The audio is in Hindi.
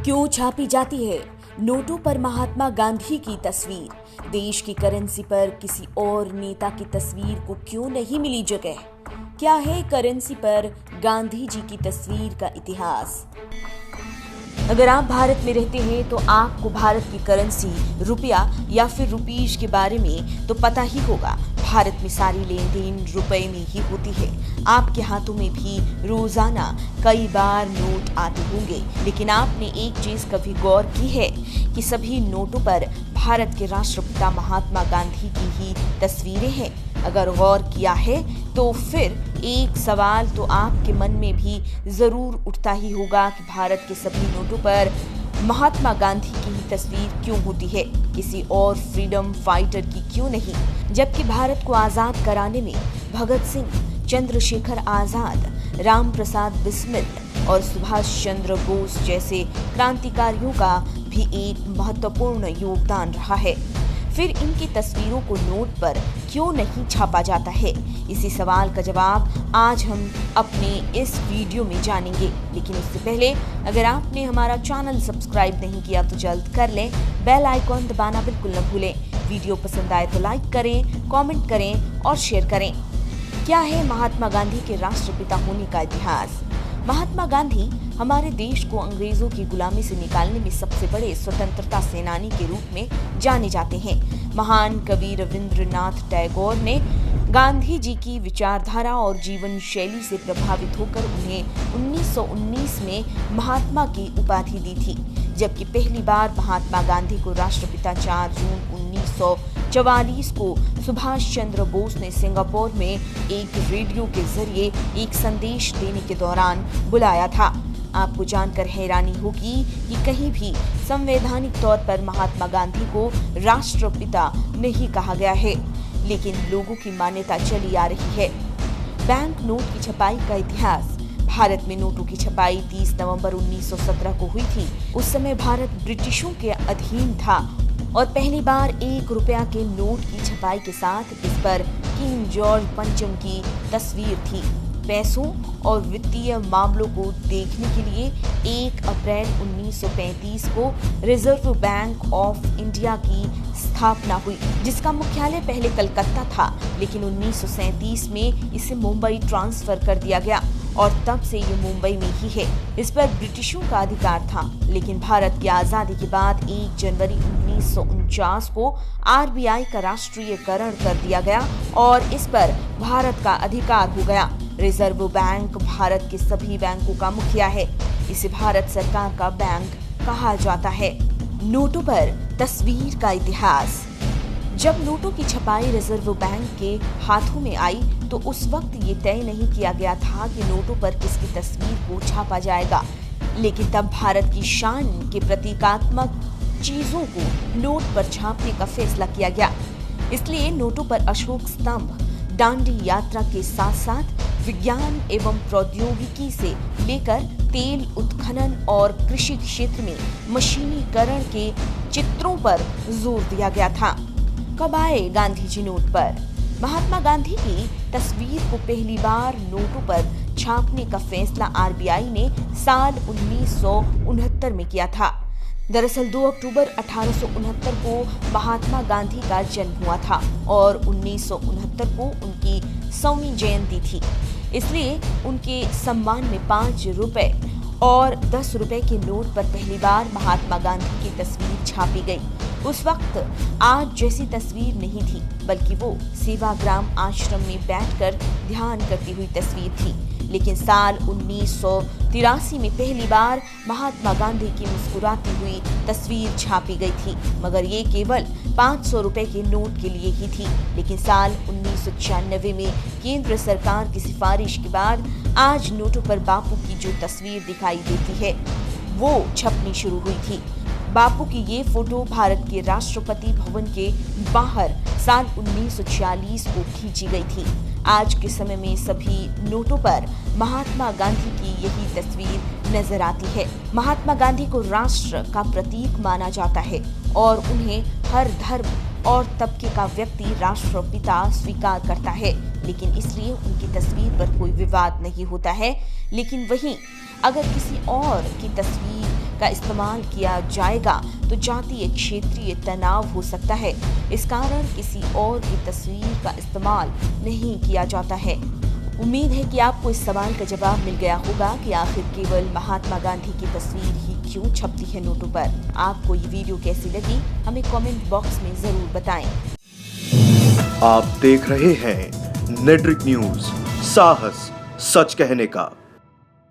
क्यों छापी जाती है नोटों पर महात्मा गांधी की तस्वीर? देश की करेंसी पर किसी और नेता की तस्वीर को क्यों नहीं मिली जगह? क्या है करेंसी पर गांधी जी की तस्वीर का इतिहास? अगर आप भारत में रहते हैं तो आपको भारत की करेंसी रुपया या फिर रुपीज के बारे में तो पता ही होगा। भारत में सारी लेन देन रुपए में ही होती है। आपके हाथों में भी रोजाना कई बार नोट आते होंगे, लेकिन आपने एक चीज कभी गौर की है कि सभी नोटों पर भारत के राष्ट्रपिता महात्मा गांधी की ही तस्वीरें हैं? अगर गौर किया है तो फिर एक सवाल तो आपके मन में भी जरूर उठता ही होगा कि भारत के सभी नोटों पर महात्मा गांधी की ही तस्वीर क्यों होती है, किसी और फ्रीडम फाइटर की क्यों नहीं? जबकि भारत को आजाद कराने में भगत सिंह, चंद्रशेखर आजाद, राम प्रसाद बिस्मिल और सुभाष चंद्र बोस जैसे क्रांतिकारियों का भी एक महत्वपूर्ण योगदान रहा है, फिर इनकी तस्वीरों को नोट पर क्यों नहीं छापा जाता है? इसी सवाल का जवाब आज हम अपने इस वीडियो में जानेंगे। लेकिन उससे पहले अगर आपने हमारा चैनल सब्सक्राइब नहीं किया तो जल्द कर लें, बेल आइकॉन दबाना बिल्कुल न भूलें। वीडियो पसंद आए तो लाइक करें, कमेंट करें और शेयर करें। क्या है महात्मा गांधी के राष्ट्रपिता होने का इतिहास? महात्मा गांधी हमारे देश को अंग्रेजों की गुलामी से निकालने में सबसे बड़े स्वतंत्रता सेनानी के रूप में जाने जाते हैं। महान कवि रविंद्रनाथ टैगोर ने गांधी जी की विचारधारा और जीवन शैली से प्रभावित होकर उन्हें 1919 में महात्मा की उपाधि दी थी, जबकि पहली बार महात्मा गांधी को राष्ट्रपिता 4 जून 1944 को सुभाष चंद्र बोस ने सिंगापुर में एक रेडियो के जरिए एक संदेश देने के दौरान बुलाया था। आपको जानकर हैरानी होगी कि कहीं भी संवैधानिक तौर पर महात्मा गांधी को राष्ट्रपिता नहीं कहा गया है, लेकिन लोगों की मान्यता चली आ रही है। बैंक नोट की छपाई का इतिहास। भारत में नोटों की छपाई 30 नवंबर 1917 को हुई थी। उस समय भारत ब्रिटिशों के अधीन था और पहली बार 1 रुपया के नोट की छपाई के साथ इस पर किंग जॉर्ज पंचम की तस्वीर थी। पैसों और वित्तीय मामलों को देखने के लिए 1 अप्रैल 1935 को रिजर्व बैंक ऑफ इंडिया की स्थापना हुई, जिसका मुख्यालय पहले कलकत्ता था, लेकिन 1937 में इसे मुंबई ट्रांसफर कर दिया गया और तब से ये मुंबई में ही है। इस पर ब्रिटिशों का अधिकार था, लेकिन भारत की आजादी के बाद 1 जनवरी 1949 को आरबीआई का राष्ट्रीयकरण कर दिया गया और इस पर भारत का अधिकार हो गया। रिजर्व बैंक भारत के सभी बैंकों का मुखिया है। इसे भारत सरकार का बैंक कहा जाता है। नोटों पर तस्वीर का इतिहास। जब नोटों की छपाई रिजर्व बैंक के हाथों में आई तो उस वक्त ये तय नहीं किया गया था कि नोटों पर किसकी तस्वीर को छापा जाएगा, लेकिन तब भारत की शान के प्रतीकात्मक चीजों को नोट पर छापने का फैसला किया गया। इसलिए नोटों पर अशोक स्तंभ, दांडी यात्रा के साथ साथ विज्ञान एवं प्रौद्योगिकी से लेकर तेल उत्खनन और कृषि क्षेत्र में मशीनीकरण के चित्रों पर जोर दिया गया था। कब आए गांधी जी नोट पर? महात्मा गांधी की तस्वीर को पहली बार नोटों पर छापने का फैसला आरबीआई ने साल 1969 में किया था। दरअसल 2 अक्टूबर 1869 को महात्मा गांधी का जन्म हुआ था और 1969 को उनकी 100वीं जयंती थी। इसलिए उनके सम्मान में 5 रुपए और 10 रुपए के नोट पर पहली बार महात्मा गांधी की तस्वीर छापी गई। उस वक्त आज जैसी तस्वीर नहीं थी, बल्कि वो सेवाग्राम आश्रम में बैठकर ध्यान करती हुई तस्वीर थी। लेकिन साल 1983 में पहली बार महात्मा गांधी की मुस्कुराती हुई तस्वीर छापी गई थी, मगर ये केवल 500 रुपए के नोट के लिए ही थी। लेकिन साल 1996 में केंद्र सरकार की सिफारिश के बाद आज नोटों पर बापू की जो तस्वीर दिखाई देती है वो छपनी शुरू हुई थी। बापू की ये फोटो भारत के राष्ट्रपति भवन के बाहर साल 1946 को खींची गई थी। आज के समय में सभी नोटों पर महात्मा गांधी की यही तस्वीर नजर आती है। महात्मा गांधी को राष्ट्र का प्रतीक माना जाता है और उन्हें हर धर्म और तबके का व्यक्ति राष्ट्रपिता स्वीकार करता है, लेकिन इसलिए उनकी तस्वीर पर कोई विवाद नहीं होता है। लेकिन वहीं अगर किसी और की तस्वीर का इस्तेमाल किया जाएगा तो जातीय क्षेत्रीय तनाव हो सकता है। इस कारण किसी और की तस्वीर का इस्तेमाल नहीं किया जाता है। उम्मीद है कि आपको इस सवाल का जवाब मिल गया होगा कि आखिर केवल महात्मा गांधी की तस्वीर ही क्यों छपती है नोटों पर। आपको ये वीडियो कैसी लगी हमें कमेंट बॉक्स में जरूर बताएं। आप देख रहे हैं नेट्रिक न्यूज, साहस सच कहने का।